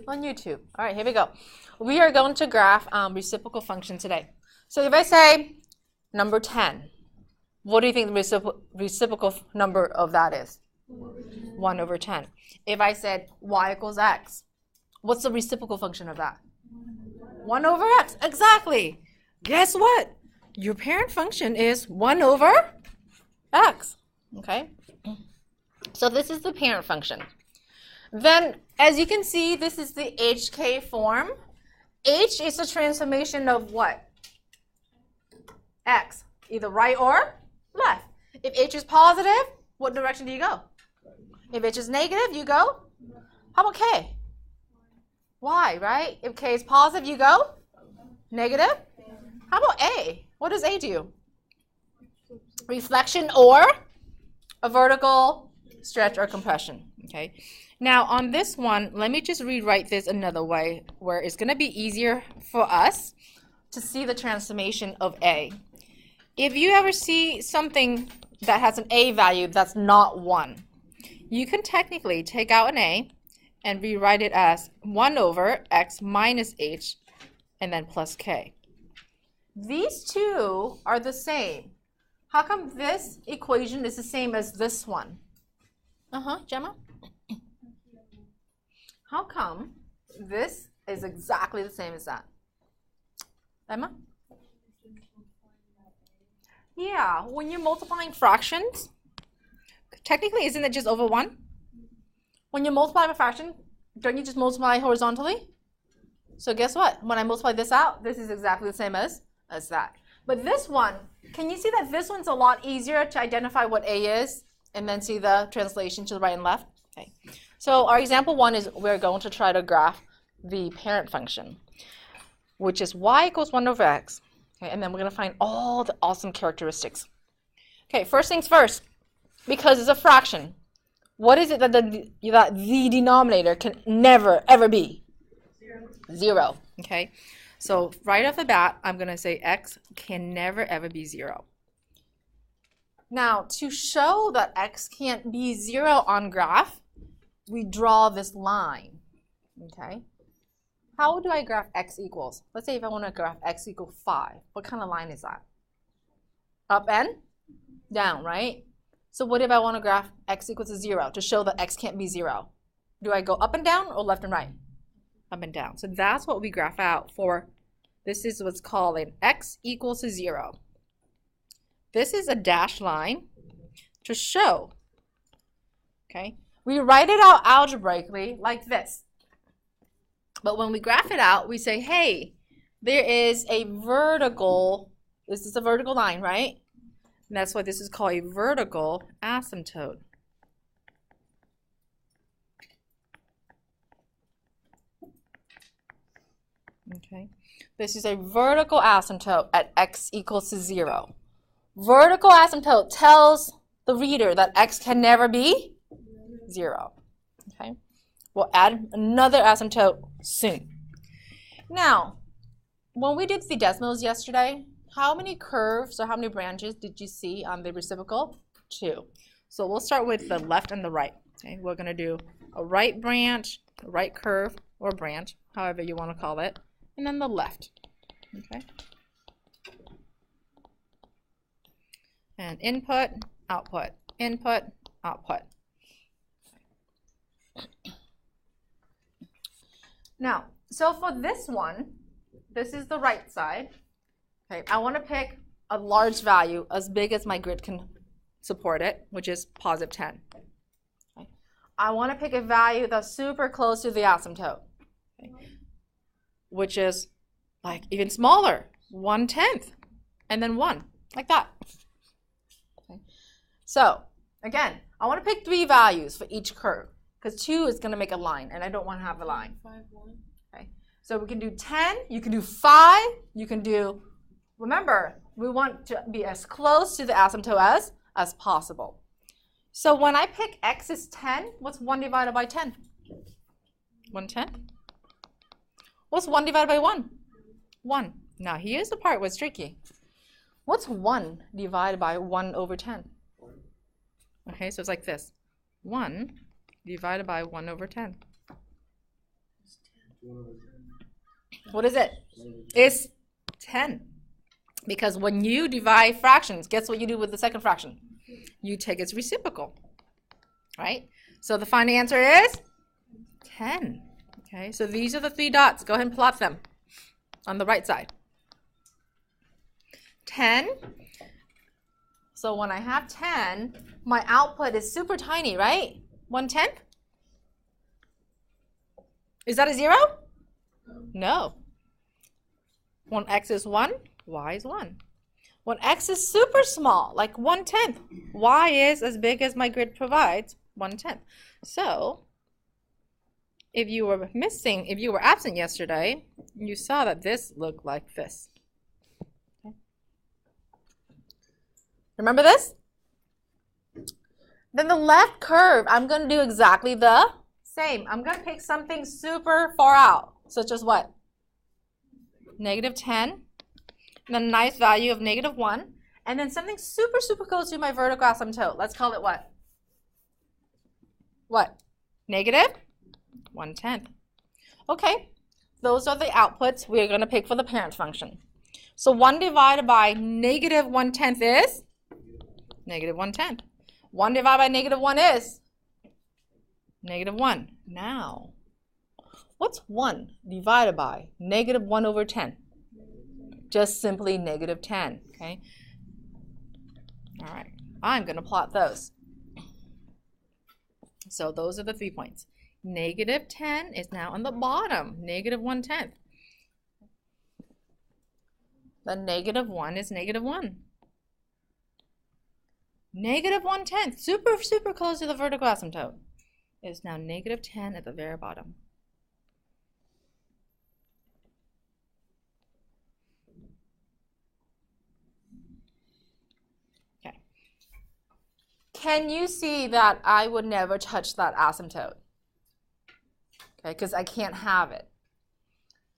On YouTube. All right, here we go. We are going to graph reciprocal function today. So if I say number 10, what do you think the reciprocal number of that is? 1 over 10. If I said y equals x, what's the reciprocal function of that? 1 over x. Exactly. Guess what? Your parent function is 1 over x. Okay? So this is the parent function. Then, as you can see, this is the HK form. H is the transformation of what? X. Either right or left. If H is positive, what direction do you go? If H is negative, you go? How about K? Y, right? If K is positive, you go? Negative? How about A? What does A do? Reflection or a vertical stretch or compression. Okay. Now on this one, let me just rewrite this another way where it's going to be easier for us to see the transformation of A. If you ever see something that has an A value that's not 1, you can technically take out an A and rewrite it as 1 over x minus h and then plus k. These two are the same. How come this equation is the same as this one? Gemma? How come this is exactly the same as that? Emma? Yeah, when you're multiplying fractions, technically isn't it just over 1? When you multiply a fraction, don't you just multiply horizontally? So guess what? When I multiply this out, this is exactly the same as that. But this one, can you see that this one's a lot easier to identify what A is and then see the translation to the right and left? Okay. So our example 1 is we're going to try to graph the parent function, which is y equals 1 over x. Okay, and then we're going to find all the awesome characteristics. Okay, first things first, because it's a fraction, what is it that the denominator can never, ever be? 0. Okay, so right off the bat, I'm going to say x can never, ever be 0. Now, to show that x can't be 0 on graph, we draw this line. Okay, how do I graph x equals? Let's say if I want to graph x equals 5, what kind of line is that? Up and down, right? So what if I want to graph x equals to 0 to show that x can't be 0? Do I go up and down or left and right? Up and down. So that's what we graph out for. This is what's called an x equals to 0. This is a dashed line to show. Okay, we write it out algebraically like this. But when we graph it out, we say, hey, there is a vertical, this is a vertical line, right? And that's why this is called a vertical asymptote. Okay, this is a vertical asymptote at x equals to 0. Vertical asymptote tells the reader that x can never be 0. Okay, we'll add another asymptote soon. Now, when we did the decimals yesterday, how many curves or how many branches did you see on the reciprocal? 2. So we'll start with the left and the right. Okay, we're going to do a right branch, a right curve or branch, however you want to call it, and then the left. Okay. And input, output, input, output. Now, so for this one, this is the right side. Okay, I want to pick a large value as big as my grid can support it, which is positive 10. Okay. I want to pick a value that's super close to the asymptote, okay, which is like even smaller, 1/10, and then 1, like that. Okay. So again, I want to pick 3 values for each curve because 2 is going to make a line, and I don't want to have a line. 5, 1. Okay. So we can do 10, you can do 5, you can do, remember, we want to be as close to the asymptote as possible. So when I pick x is 10, what's 1 divided by 10? 1/10. What's 1 divided by 1? 1. Now here's the part where it's tricky. What's 1 divided by 1 over 10? Okay, so it's like this. 1 divided by 1 over 10. It's What is it? It's 10. Because when you divide fractions, guess what you do with the second fraction? You take its reciprocal, right? So the final answer is 10. Okay, so these are the 3 dots. Go ahead and plot them on the right side. 10. So when I have 10, my output is super tiny, right? 1/10? Is that a 0? No. When x is 1, y is 1. When x is super small, like 1/10, y is as big as my grid provides, 1/10. So if you were absent yesterday, you saw that this looked like this. Okay. Remember this? Then the left curve, I'm going to do exactly the same. I'm going to pick something super far out, such as what? -10, and then a nice value of -1, and then something super, super close to my vertical asymptote. Let's call it what? What? -1/10. Okay, those are the outputs we're going to pick for the parent function. So 1 divided by -1/10 is -1/10. 1 divided by -1 is -1. Now, what's 1 divided by -1/10? Just simply -10, okay? All right, I'm going to plot those. So those are the 3 points. -10 is now on the bottom, -1/10. The -1 is -1. -1/10, super, super close to the vertical asymptote, is now -10 at the very bottom. Okay. Can you see that I would never touch that asymptote? Okay, because I can't have it.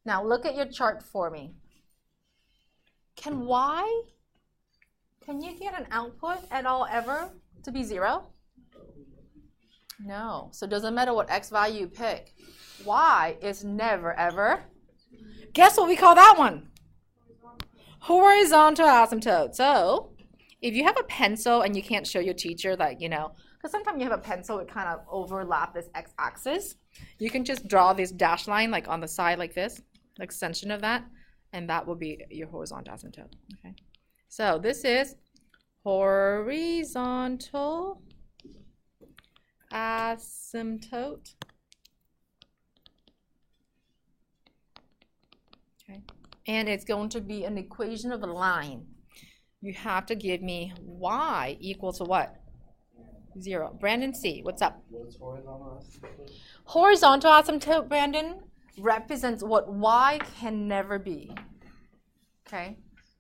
Now look at your chart for me. Can you get an output at all ever to be 0? No. So it doesn't matter what x value you pick. Y is never ever. Guess what we call that one? Horizontal asymptote. So if you have a pencil and you can't show your teacher that, because sometimes you have a pencil that kind of overlap this x-axis, you can just draw this dashed line like on the side like this, the extension of that, and that will be your horizontal asymptote. Okay. So this is horizontal asymptote. Okay. And it's going to be an equation of a line. You have to give me y equal to what? 0. Brandon C., what's up? What's horizontal asymptote? Horizontal asymptote, Brandon, represents what y can never be. Okay?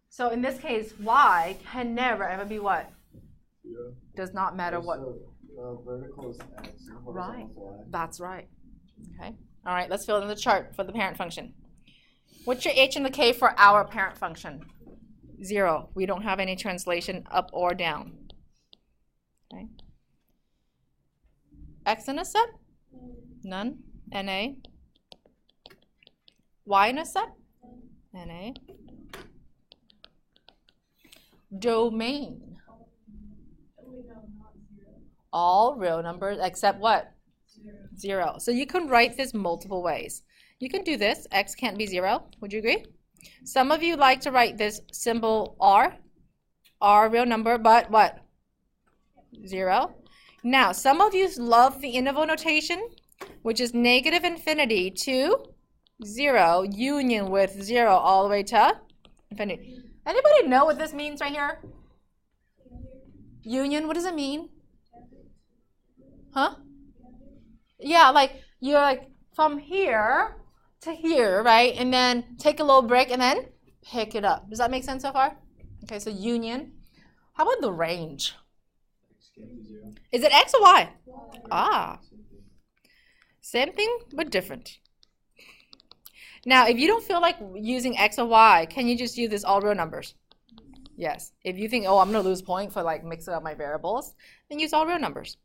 So in this case, y can never ever be what? Yeah. Does not matter what. Vertical is x. Right. That's right. Okay. All right, let's fill in the chart for the parent function. What's your h and the k for our parent function? 0. We don't have any translation up or down. Okay. X in a set? None. NA. Y in a set? NA. Domain. All real numbers except what? 0. So you can write this multiple ways. You can do this. X can't be 0. Would you agree? Some of you like to write this symbol R. R real number, but what? 0. Now, some of you love the interval notation, which is -infinity to 0, union with 0 all the way to infinity. Anybody know what this means right here? Union, what does it mean? Huh? Yeah, like you're like from here to here, right? And then take a little break and then pick it up. Does that make sense so far? Okay, so union. How about the range? Is it x or y? Ah. Same thing, but different. Now, if you don't feel like using x or y, can you just use this all real numbers? Yes. If you think, oh, I'm going to lose point for like mixing up my variables, then use all real numbers.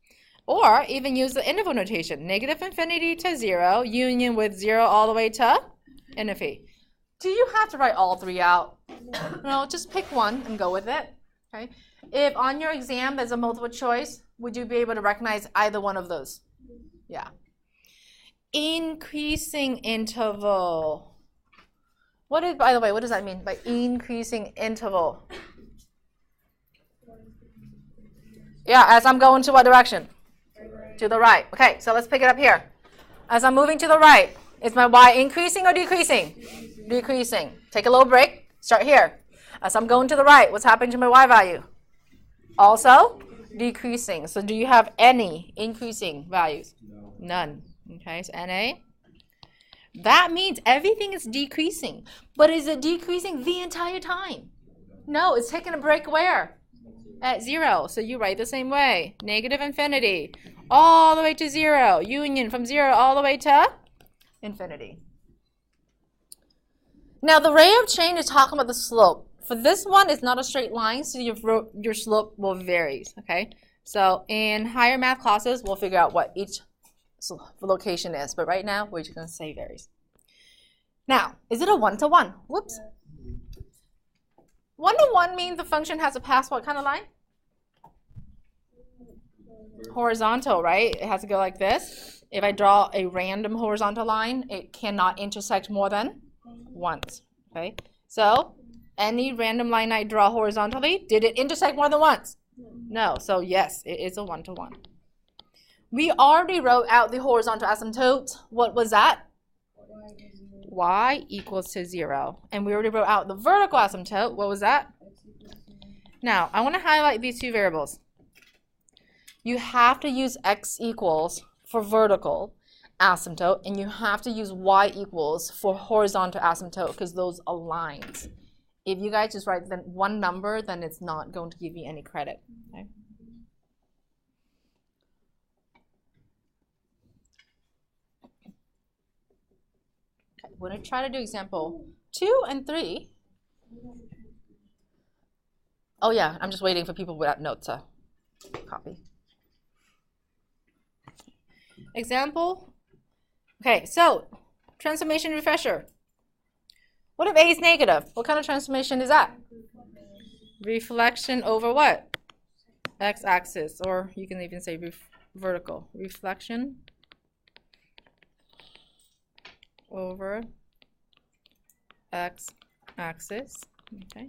Or even use the interval notation, negative infinity to 0, union with 0 all the way to infinity. Do you have to write all three out? No, just pick one and go with it. Okay. If on your exam there's a multiple choice, would you be able to recognize either one of those? Yeah. Increasing interval. By the way, what does that mean by increasing interval? Yeah, as I'm going to what direction? To the right. Okay, so let's pick it up here. As I'm moving to the right, is my y increasing or decreasing? Decreasing. Take a little break. Start here. As I'm going to the right, what's happening to my y value? Also decreasing. So do you have any increasing values? No. None. Okay, so NA. That means everything is decreasing. But is it decreasing the entire time? No, it's taking a break where? At 0. So you write the same way. Negative infinity all the way to 0. Union from 0 all the way to infinity. Now the rate of change is talking about the slope. For this one, it's not a straight line, so your slope will vary. Okay. So in higher math classes, we'll figure out what each location is. But right now, we're just going to say varies. Now, is it a one-to-one? Whoops. One-to-one means the function has to pass what kind of line? Horizontal, right? It has to go like this. If I draw a random horizontal line, it cannot intersect more than once. Okay. So any random line I draw horizontally, did it intersect more than once? No. So yes, it is a one-to-one. We already wrote out the horizontal asymptote. What was that? Y equals to 0. And we already wrote out the vertical asymptote. What was that? Now, I want to highlight these two variables. You have to use x equals for vertical asymptote, and you have to use y equals for horizontal asymptote because those are lines. If you guys just write one number, then it's not going to give you any credit. Okay? Okay, we're going to try to do example 2 and 3. Oh yeah, I'm just waiting for people without notes to copy. Example. Okay, so transformation refresher. What if A is negative? What kind of transformation is that? Reflection over what? X-axis, or you can even say vertical. Reflection over X-axis. Okay.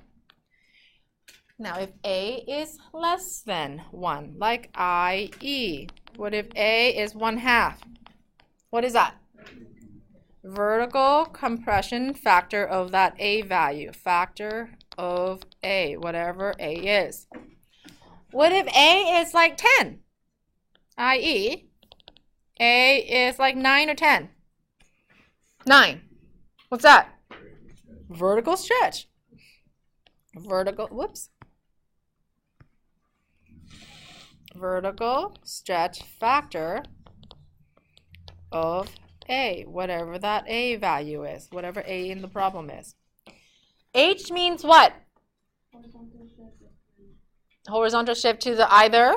Now, if A is less than 1, like i.e., what if A is 1/2? What is that? Vertical compression factor of that A value. Factor of A, whatever A is. What if A is like 10? i.e., A is like 9 or 10? 9. What's that? Vertical stretch. Vertical stretch factor of A, whatever that A value is, whatever A in the problem is. H means what? Horizontal shift to the either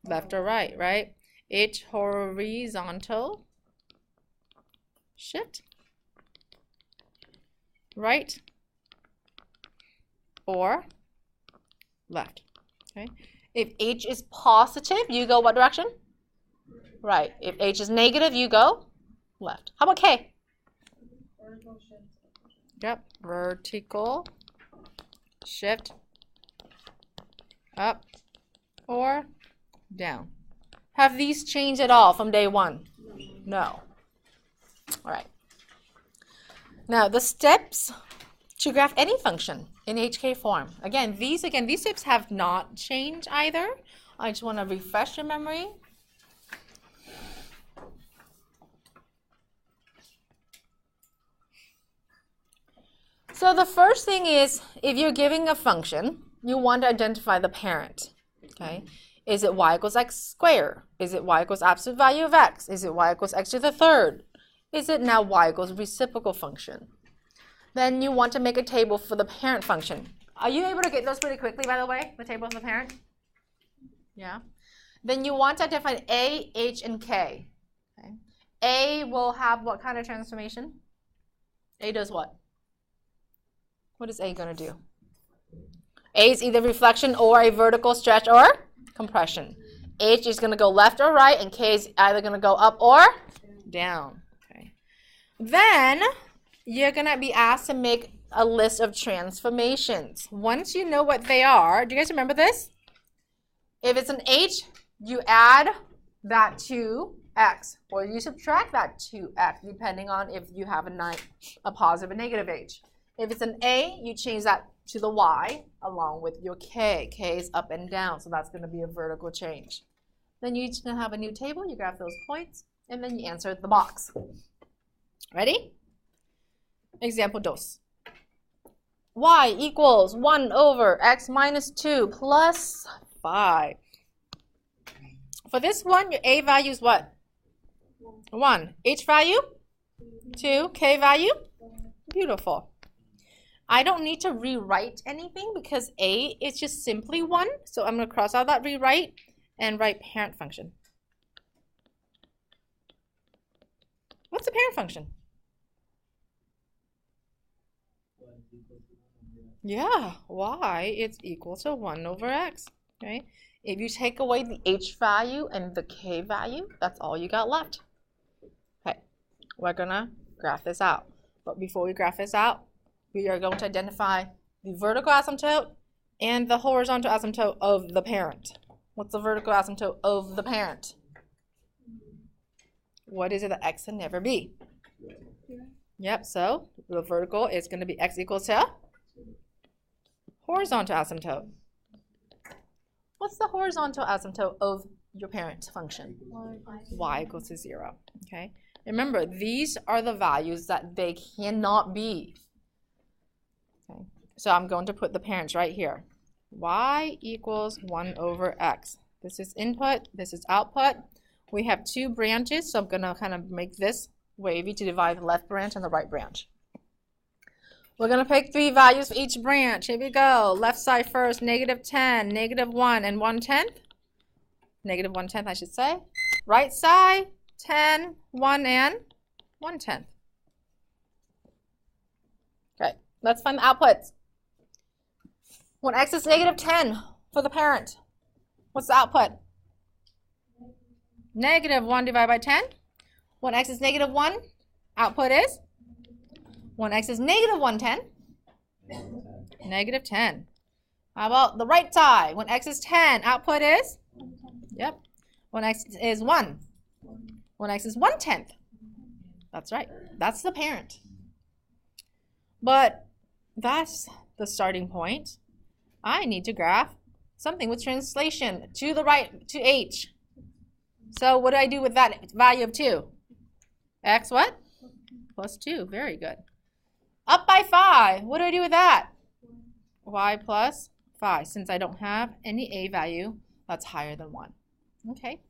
left or right, right? H horizontal shift right or left. Okay. If H is positive, you go what direction? Right. If H is negative, you go left. How about K? Vertical shift. Yep. Vertical shift up or down. Have these changed at all from day one? No. All right. Now the steps to graph any function in HK form. Again, these steps have not changed either. I just want to refresh your memory. So the first thing is, if you're giving a function, you want to identify the parent. Okay? Is it y equals x squared? Is it y equals absolute value of x? Is it y equals x to the third? Is it now y equals reciprocal function? Then you want to make a table for the parent function. Are you able to get those pretty quickly, by the way, the table for the parent? Yeah. then you want to identify A, H, and K. Okay. A will have what kind of transformation? A does what? What is A going to do? A is either reflection or a vertical stretch or compression. H is going to go left or right, and K is either going to go up or down. Okay. Then you're going to be asked to make a list of transformations. Once you know what they are, do you guys remember this? If it's an H, you add that to X, or you subtract that to X, depending on if you have a positive or negative H. If it's an A, you change that to the Y along with your K. K is up and down, so that's going to be a vertical change. Then you're just going to have a new table, you graph those points, and then you answer the box. Ready? Example dos. Y equals 1 over x minus 2 plus 5. For this one, your A value is what? 1. H value? 2. K value? Beautiful. I don't need to rewrite anything because A is just simply 1. So I'm going to cross out that rewrite and write parent function. What's the parent function? Yeah, y is equal to 1 over x. Okay. If you take away the h value and the k value, that's all you got left. Okay, we're going to graph this out. But before we graph this out, we are going to identify the vertical asymptote and the horizontal asymptote of the parent. What's the vertical asymptote of the parent? What is it that x can never be? Yep, so the vertical is going to be x equals to horizontal asymptote. What's the horizontal asymptote of your parent function? Y equals to 0. Okay. Remember, these are the values that they cannot be. Okay. So I'm going to put the parents right here. Y equals 1 over x. This is input, this is output. We have 2 branches, so I'm going to kind of make this wavy to divide the left branch and the right branch. We're going to pick 3 values for each branch. Here we go. Left side first, negative 10, negative 1, and 1/10. Negative 1/10, I should say. Right side, 10, 1, and 1/10. Okay, let's find the outputs. When x is negative 10 for the parent, what's the output? Negative 1 divided by 10. When x is negative 1, output is? When x is negative 1/10, negative 10. How about the right side? When x is 10, output is? Yep. When x is 1. When x is 1/10. That's right. That's the parent. But that's the starting point. I need to graph something with translation to the right, to h. So what do I do with that value of 2? X what? Plus 2. Very good. Up by 5. What do I do with that? Y plus 5. Since I don't have any a value that's higher than 1. Okay.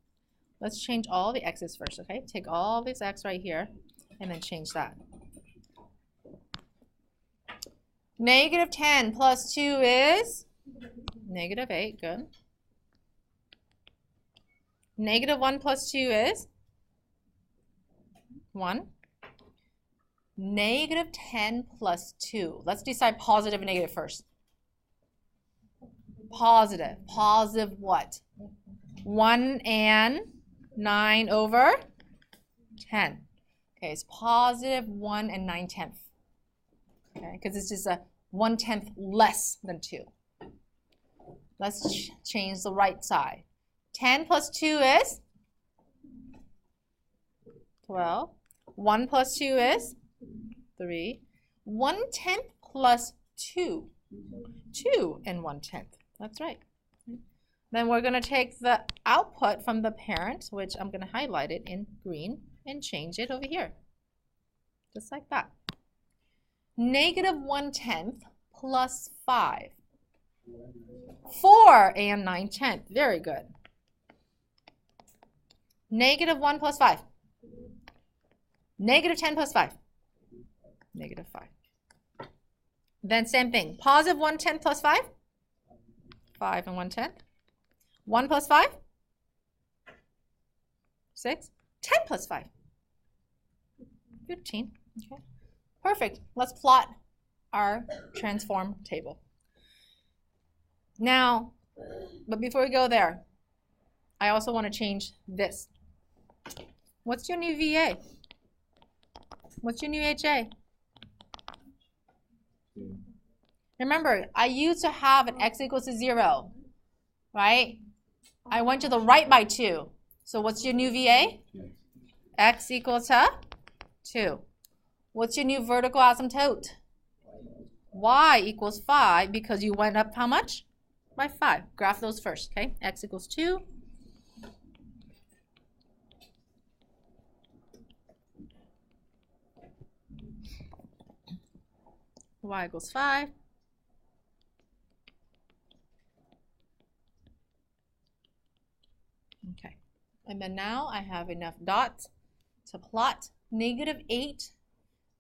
Let's change all the x's first, okay? Take all this x right here and then change that. Negative 10 plus 2 is? Negative 8. Good. Negative 1 plus 2 is? 1. Negative 10 plus 2. Let's decide positive and negative first. Positive. Positive what? 1 and 9 over 10. Okay, it's positive 1 and 9/10. Okay, because it's just a 1/10 less than 2. Let's change the right side. 10 plus 2 is? 12. 1 plus 2 is? 3. 1/10 plus 2. 2 and 1/10. That's right. Then we're going to take the output from the parent, which I'm going to highlight it in green, and change it over here. Just like that. Negative 1/10 plus 5. 4 and 9/10. Very good. Negative 1 plus 5. Negative 10 plus 5. Negative 5. Then same thing. Positive 1/10 plus 5. 5 and 1/10. 1 plus 5. 6, 10 plus 5. 15. Okay. Perfect. Let's plot our transform table. Now, but before we go there, I also want to change this. What's your new VA? What's your new HA? Remember, I used to have an x equals to 0, right? I went to the right by 2. So what's your new VA? X equals to 2. What's your new vertical asymptote? Y equals 5 because you went up how much? By 5. Graph those first, okay? X equals 2. Y equals 5. Okay. And then now I have enough dots to plot -8.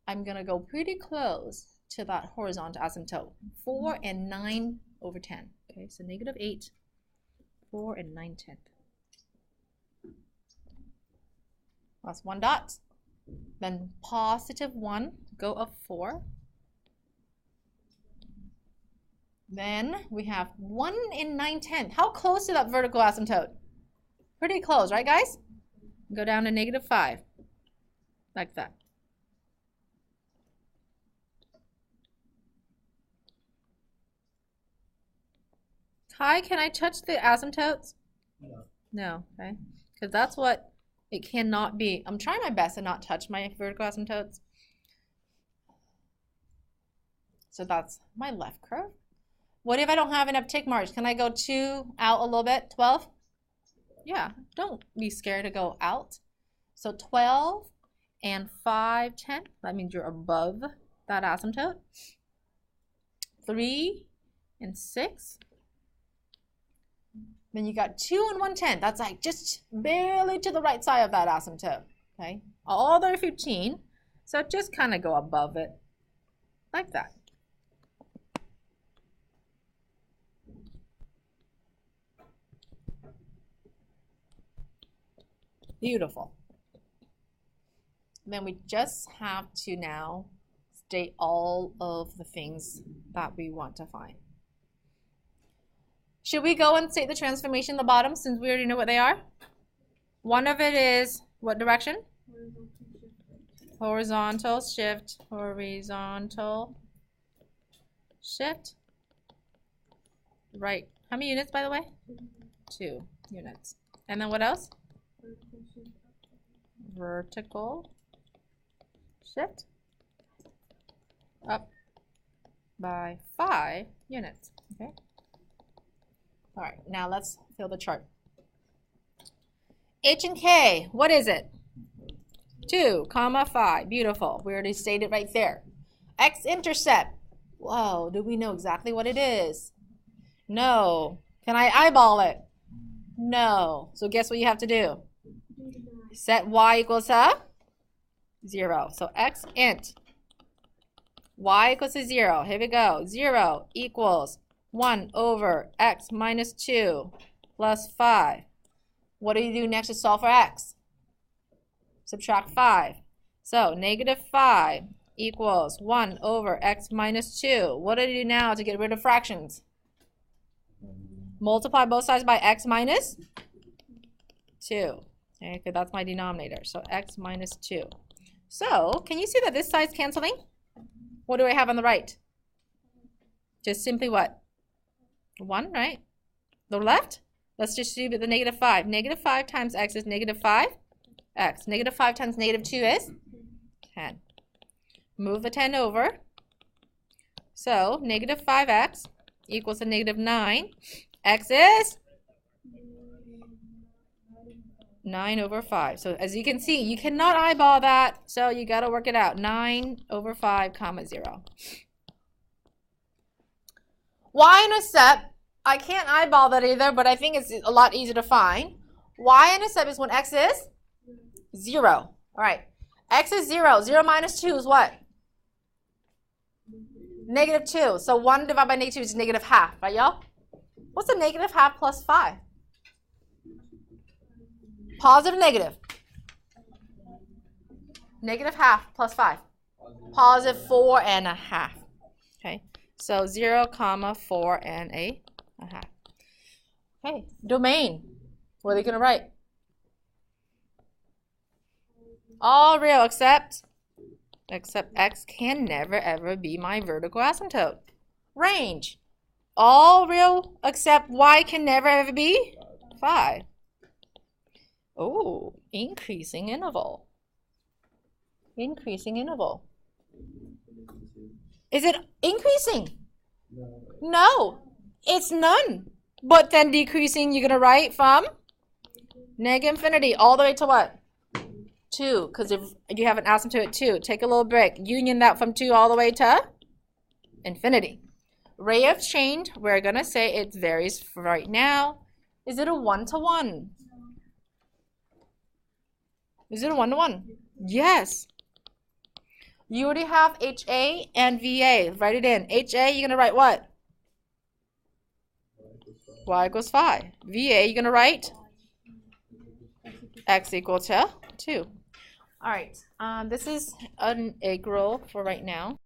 I'm going to go pretty close to that horizontal asymptote. 4 and 9 over 10. Okay, so -8, 4 and 9/10. That's 1 dot. Then +1, go up 4. Then we have 1 and 9/10. How close to that vertical asymptote? Pretty close, right, guys? Go down to -5, like that. Hi, can I touch the asymptotes? No. No, okay? Because that's what it cannot be. I'm trying my best to not touch my vertical asymptotes. So that's my left curve. What if I don't have enough tick marks? Can I go 2 out a little bit? 12? Yeah, don't be scared to go out. So 12 and 5, 10. That means you're above that asymptote. 3 and 6. Then you got 2 and 1/10. That's like just barely to the right side of that asymptote. Okay, all the way 15. So just kind of go above it, like that. Beautiful. Then we just have to now state all of the things that we want to find. Should we go and state the transformation at the bottom since we already know what they are? One of it is what direction? Horizontal shift, horizontal shift. Right. How many units, by the way? 2 units. And then what else? Vertical shift up by 5 units. Okay. All right, now let's fill the chart. H and K, what is it? 2, 5. Beautiful. We already stated right there. X-intercept. Whoa, do we know exactly what it is? No. Can I eyeball it? No. So guess what you have to do? Set y equals to 0. So X-int. Y equals to 0. Here we go. 0 equals 1 over x minus 2 plus 5. What do you do next to solve for x? Subtract 5. So -5 equals 1 over x minus 2. What do you do now to get rid of fractions? Multiply both sides by x minus 2. Okay, because that's my denominator. So x minus 2. So can you see that this side's canceling? What do I have on the right? Just simply what? 1, right? The left? Let's just do the -5. -5 times x is -5x. -5 times -2 is 10. Move the 10 over. So -5x equals to -9. X is 9 over 5. So as you can see, you cannot eyeball that. So you got to work it out. 9 over 5, 0. Y-intercept, I can't eyeball that either, but I think it's a lot easier to find. Y-intercept is when x is 0. All right. X is 0. 0 minus 2 is what? -2. So 1 divided by -2 is -1/2, right, y'all? What's a -1/2 plus 5? Positive, negative. Negative half plus 5. Positive 4.5. Okay, so 0, 4.5. Okay, domain. What are they going to write? All real except x can never ever be my vertical asymptote. Range. All real except y can never ever be 5. Oh, increasing interval. Increasing interval. Is it increasing? No, it's none. But then decreasing, you're going to write from negative infinity all the way to what? 2, because if you have an asymptote at 2, take a little break. Union that from 2 all the way to infinity. Rate of change, we're going to say it varies right now. Is it a 1-to-1? Is it a 1-to-1? Yes. You already have HA and VA. Write it in. HA, you're going to write what? Y equals 5. VA, you're going to write x equal to 2. All right. This is an egg roll for right now.